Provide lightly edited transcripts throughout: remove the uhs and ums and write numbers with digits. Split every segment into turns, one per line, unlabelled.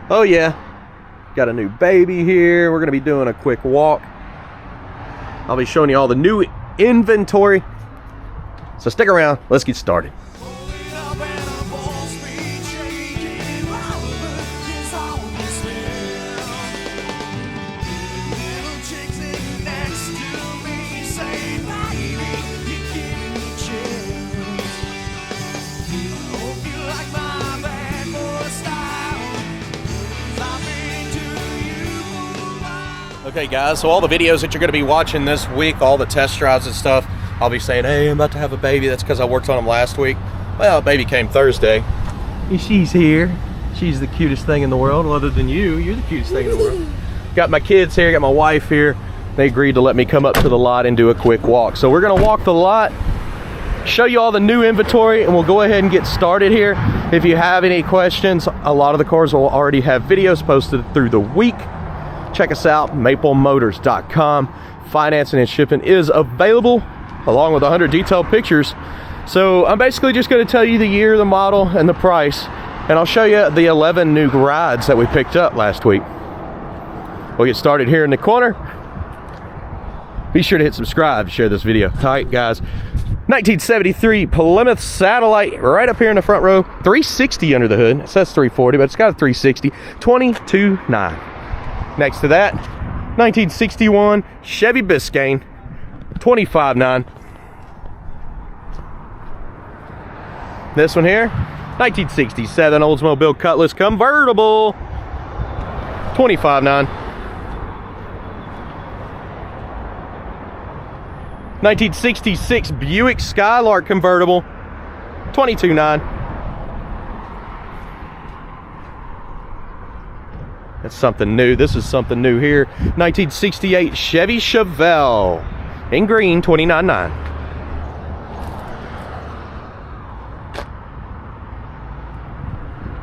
Oh yeah, got a new baby here. We're gonna be doing a quick walk. I'll be showing you all the new inventory. So stick around, let's get started. Okay guys, so all the videos that you're going to be watching this week, all the test drives and stuff, I'll be saying, hey, I'm about to have a baby. That's because I worked on them last week. Well, baby came Thursday. She's here. She's the cutest thing in the world. Well, other than you, you're the cutest thing in the world. Got my kids here, got my wife here. They agreed to let me come up to the lot and do a quick walk. So we're going to walk the lot, show you all the new inventory, and we'll go ahead and get started here. If you have any questions, a lot of the cars will already have videos posted through the week. Check us out, maplemotors.com. Financing and shipping is available, along with 100 detailed pictures. So I'm basically just going to tell you the year, the model, and the price, and I'll show you the 11 new rides that we picked up last week. We'll get started here in the corner. Be sure to hit subscribe to share this video. All right, guys. 1973 Plymouth Satellite, right up here in the front row. 360 under the hood. It says 340, but it's got a 360. 22.9. Next to that, 1961 Chevy Biscayne, 25.9. This one here, 1967 Oldsmo Bill Cutlass convertible, 25.9. 1966 Buick Skylark convertible, 22.9. That's something new. This is something new here. 1968 Chevy Chevelle in green, 29.9.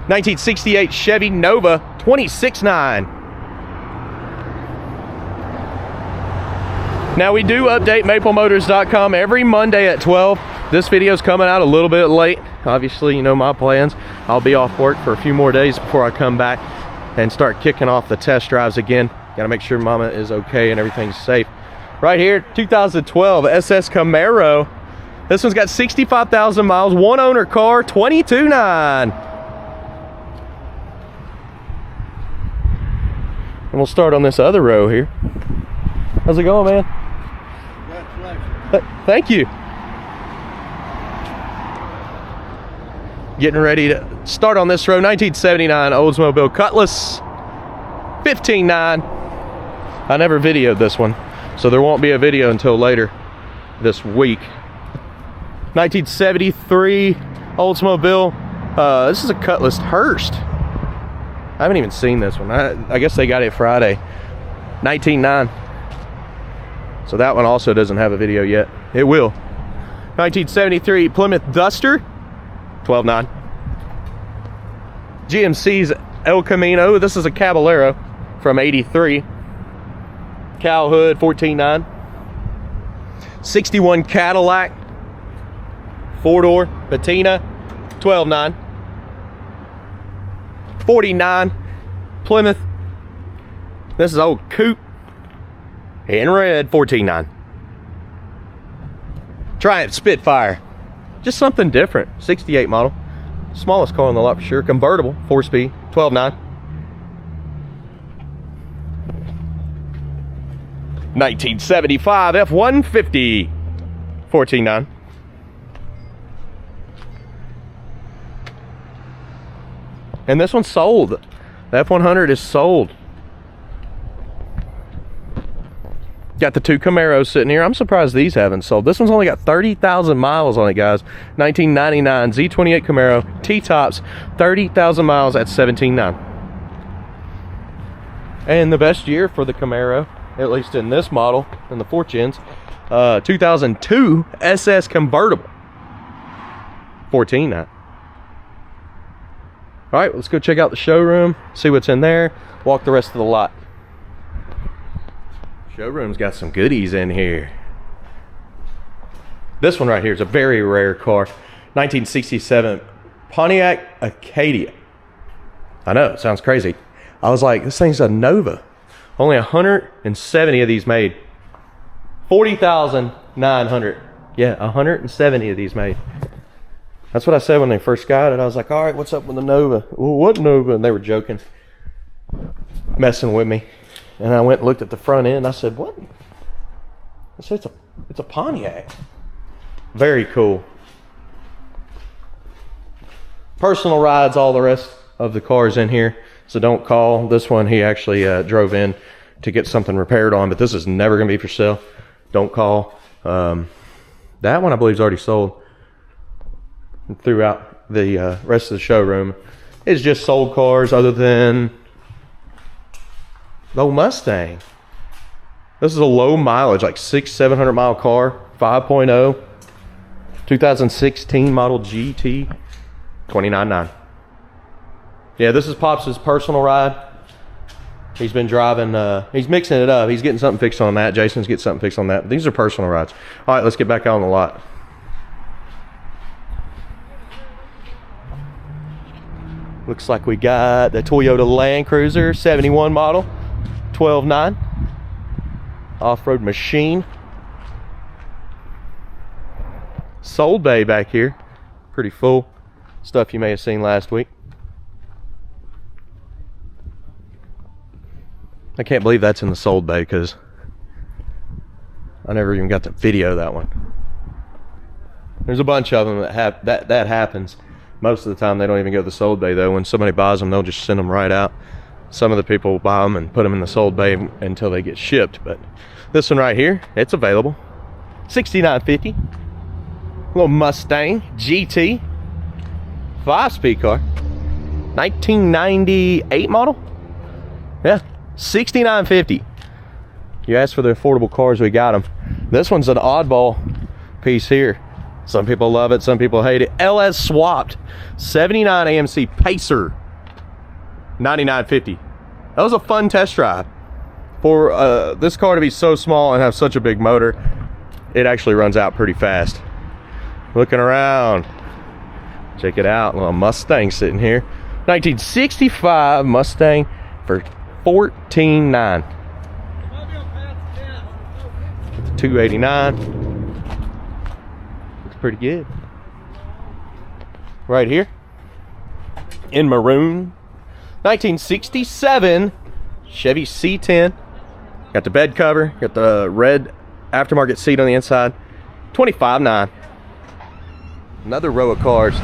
1968 Chevy Nova, 26.9. Now we do update maplemotors.com every Monday at 12. This video is coming out a little bit late. Obviously, you know my plans. I'll be off work for a few more days before I come back and start kicking off the test drives again. Gotta make sure mama is okay and everything's safe. Right here, 2012 SS Camaro. This one's got 65,000 miles, one owner car, 22.9. And we'll start on this other row here. How's it going, man? Thank you. Getting ready to start on this row. 1979 Oldsmobile Cutlass, 15.9. I never videoed this one, so there won't be a video until later this week. 1973 Oldsmobile. This is a Cutlass Hearst. I haven't even seen this one. I guess they got it Friday. 19.9. So that one also doesn't have a video yet. It will. 1973 Plymouth Duster, 12.9. GMC's El Camino. This is a Caballero from 83. Cow hood, 14.9. 61 Cadillac, 4-door Patina, 12.9. 49 Plymouth. This is old coupe in red, 14.9. Triumph Spitfire, just something different. 68 model, smallest car on the lot for sure. Convertible, 4-speed, 12.9. 1975 F-150, 14.9. And this one's sold. The F-100 is sold. Got the two Camaros sitting here. I'm surprised these haven't sold. This one's only got 30,000 miles on it, guys. 1999 Z28 Camaro, T-tops, 30,000 miles at 17.9. And the best year for the Camaro, at least in this model, in the 4-gens, 2002 SS convertible, 14.9. All right, let's go check out the showroom, see what's in there, walk the rest of the lot. Showroom's got some goodies in here. This one right here is a very rare car. 1967 Pontiac Acadia. I know, it sounds crazy. I was like, this thing's a Nova. Only 170 of these made. 40,900. Yeah, 170 of these made. That's what I said when they first got it. I was like, all right, what's up with the Nova? Well, what Nova? And they were joking, messing with me. And I went and looked at the front end. I said, what? I said, it's a Pontiac. Very cool. Personal rides, all the rest of the cars in here. So don't call. This one he actually drove in to get something repaired on, but this is never going to be for sale. Don't call. That one I believe is already sold. Throughout the rest of the showroom is just sold cars other than the old Mustang. This is a low mileage, like 700 mile car, 5.0, 2016 model GT, $29,900. Yeah, this is Pops' personal ride. He's been driving, he's mixing it up. He's getting something fixed on that. Jason's getting something fixed on that. These are personal rides. All right, let's get back out on the lot. Looks like we got the Toyota Land Cruiser 71 model, 12.9. Off-road machine. Sold bay back here. Pretty full. Stuff you may have seen last week. I can't believe that's in the sold bay because I never even got to video that one. There's a bunch of them that happens. Most of the time they don't even go to the sold bay though. When somebody buys them, they'll just send them right out. Some of the people buy them and put them in the sold bay until they get shipped. But this one right here, it's available. $69.50. Little Mustang GT. 5-speed car. 1998 model? Yeah. $69.50. You asked for the affordable cars, we got them. This one's an oddball piece here. Some people love it, some people hate it. LS swapped 79 AMC Pacer, $99.50. That was a fun test drive. For this car to be so small and have such a big motor, it actually runs out pretty fast. Looking around, check it out. A little Mustang sitting here. 1965 Mustang for $14,900. 289. Looks pretty good. Right here in maroon, 1967 Chevy C10. Got the bed cover, got the red aftermarket seat on the inside. $25,900. Another row of cars.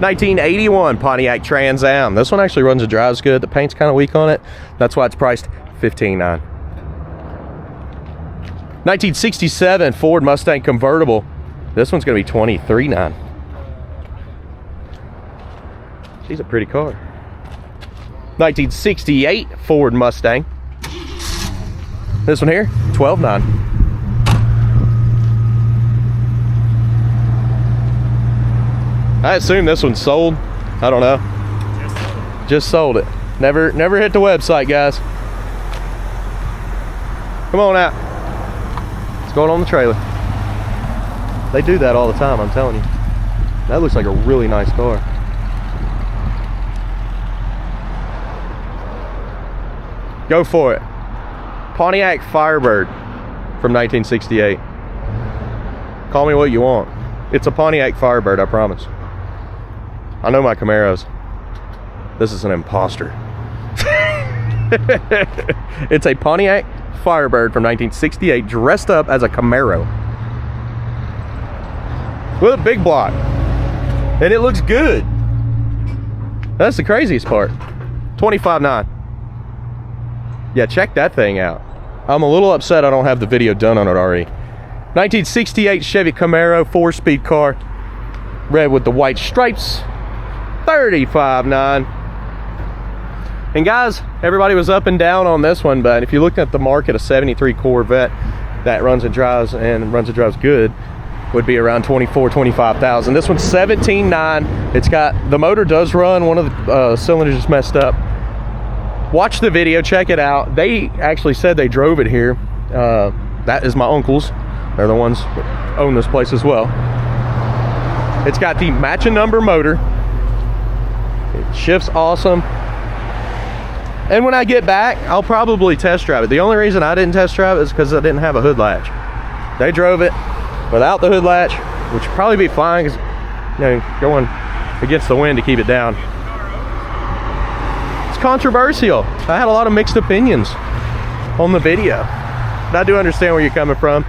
1981 Pontiac Trans Am. This one actually runs and drives good. The paint's kind of weak on it. That's why it's priced $15,900. 1967 Ford Mustang convertible. This one's going to be $23,900. She's a pretty car. 1968 Ford Mustang. This one here, $12,900. I assume this one's sold. I don't know. Just sold it. Never hit the website, guys. Come on out. It's going on the trailer. They do that all the time, I'm telling you. That looks like a really nice car. Go for it. Pontiac Firebird from 1968. Call me what you want. It's a Pontiac Firebird, I promise. I know my Camaros. This is an imposter. It's a Pontiac Firebird from 1968 dressed up as a Camaro. With a big block. And it looks good. That's the craziest part. $25,900. Yeah, check that thing out. I'm a little upset I don't have the video done on it already. 1968 Chevy Camaro 4-speed car. Red with the white stripes. $35,900. And guys, everybody was up and down on this one, but if you look at the market, a 73 Corvette that runs and drives good would be around $24,000, $25,000. This one's $17,900. It's got, the motor does run, one of the cylinders is messed up. Watch the video, check it out. They actually said they drove it here. That is my uncle's. They're the ones that own this place as well. It's got the matching number motor. It shifts awesome. And when I get back, I'll probably test drive it. The only reason I didn't test drive it is because I didn't have a hood latch. They drove it without the hood latch, which would probably be fine because, you know, going against the wind to keep it down. It's controversial. I had a lot of mixed opinions on the video. But I do understand where you're coming from.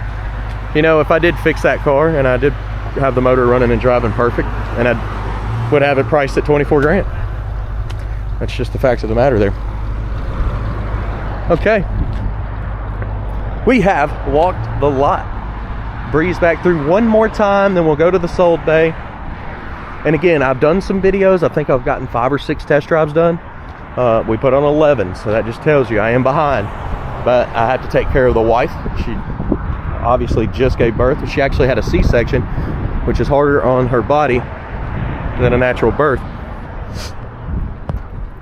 You know, if I did fix that car and I did have the motor running and driving perfect, and I would have it priced at 24 grand. That's just the facts of the matter there. Okay, we have walked the lot. Breeze back through one more time, then we'll go to the sold bay. And again, I've done some videos. I think I've gotten 5 or 6 test drives done. We put on 11, so that just tells you I am behind. But I had to take care of the wife. She obviously just gave birth. She actually had a C-section, which is harder on her body than a natural birth.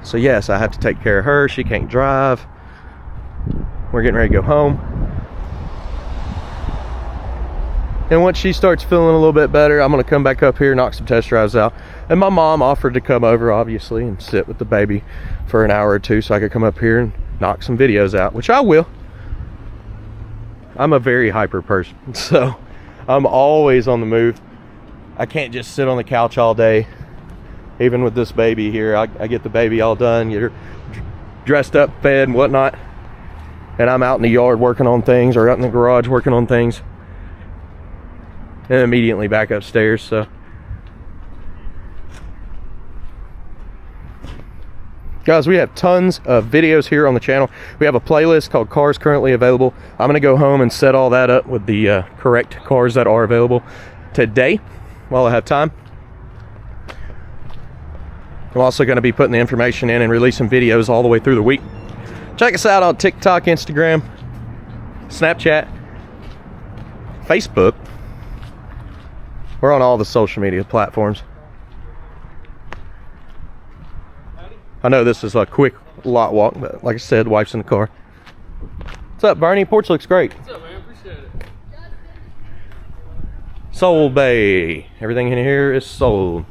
So yes, I have to take care of her. She can't drive. We're getting ready to go home. And once she starts feeling a little bit better, I'm gonna come back up here, knock some test drives out. And my mom offered to come over, obviously, and sit with the baby for an hour or two so I could come up here and knock some videos out, which I will. I'm a very hyper person, so I'm always on the move. I can't just sit on the couch all day. Even with this baby here, I get the baby all done, get her dressed up, fed, and whatnot. And I'm out in the yard working on things, or out in the garage working on things, and immediately back upstairs. So guys, we have tons of videos here on the channel. We have a playlist called Cars Currently Available. I'm gonna go home and set all that up with the correct cars that are available today while I have time. I'm also going to be putting the information in and releasing videos all the way through the week. Check us out on TikTok, Instagram, Snapchat, Facebook. We're on all the social media platforms. I know this is a quick lot walk, but like I said, the wife's in the car. What's up, Bernie? Porch looks great.
What's up, man? Appreciate it.
Sold Bay. Everything in here is sold.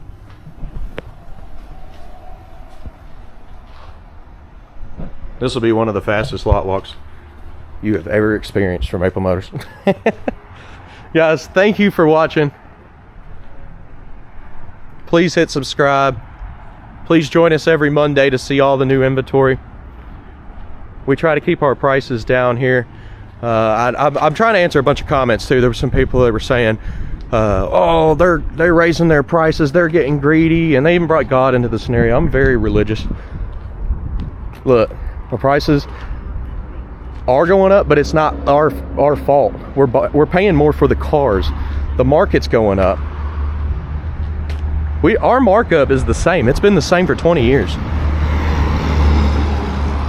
This will be one of the fastest lot walks you have ever experienced from Maple Motors. Guys, thank you for watching. Please hit subscribe. Please join us every Monday to see all the new inventory. We try to keep our prices down here. I'm trying to answer a bunch of comments too. There were some people that were saying, oh, they're raising their prices, they're getting greedy, and they even brought God into the scenario. I'm very religious. Look, the prices are going up, but it's not our fault. We're paying more for the cars. The market's going up. Our markup is the same. It's been the same for 20 years.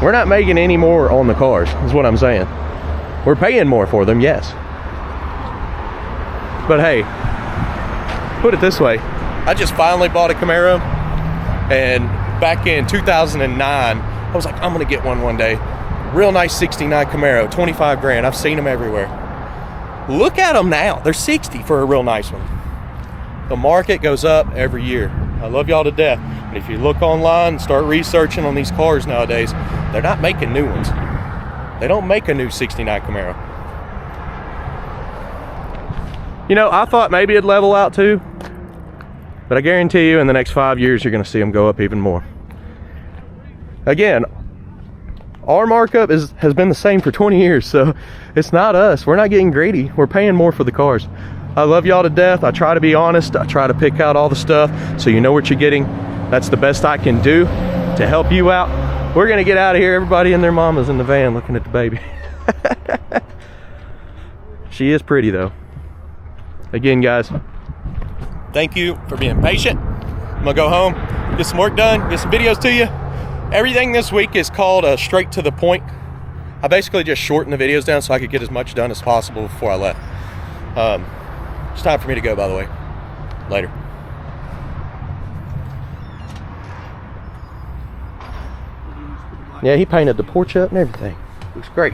We're not making any more on the cars, is what I'm saying. We're paying more for them, yes. But hey, put it this way. I just finally bought a Camaro, and back in 2009, I was like, I'm gonna get one day. Real nice 69 Camaro, 25 grand. I've seen them everywhere. Look at them now. They're 60 for a real nice one. The market goes up every year. I love y'all to death. But if you look online and start researching on these cars nowadays, they're not making new ones. They don't make a new 69 Camaro. You know, I thought maybe it'd level out too, but I guarantee you in the next 5 years, you're gonna see them go up even more. Again, our markup has been the same for 20 years, so it's not us. We're not getting greedy. We're paying more for the cars. I love y'all to death. I try to be honest. I try to pick out all the stuff so you know what you're getting. That's the best I can do to help you out. We're gonna get out of here. Everybody and their mamas in the van looking at the baby. She is pretty though. Again, guys, thank you for being patient. I'm gonna go home, get some work done, get some videos to you. Everything this week is called straight to the point. I basically just shortened the videos down so I could get as much done as possible before I left. It's time for me to go, by the way. Later. Yeah, he painted the porch up and everything. Looks great.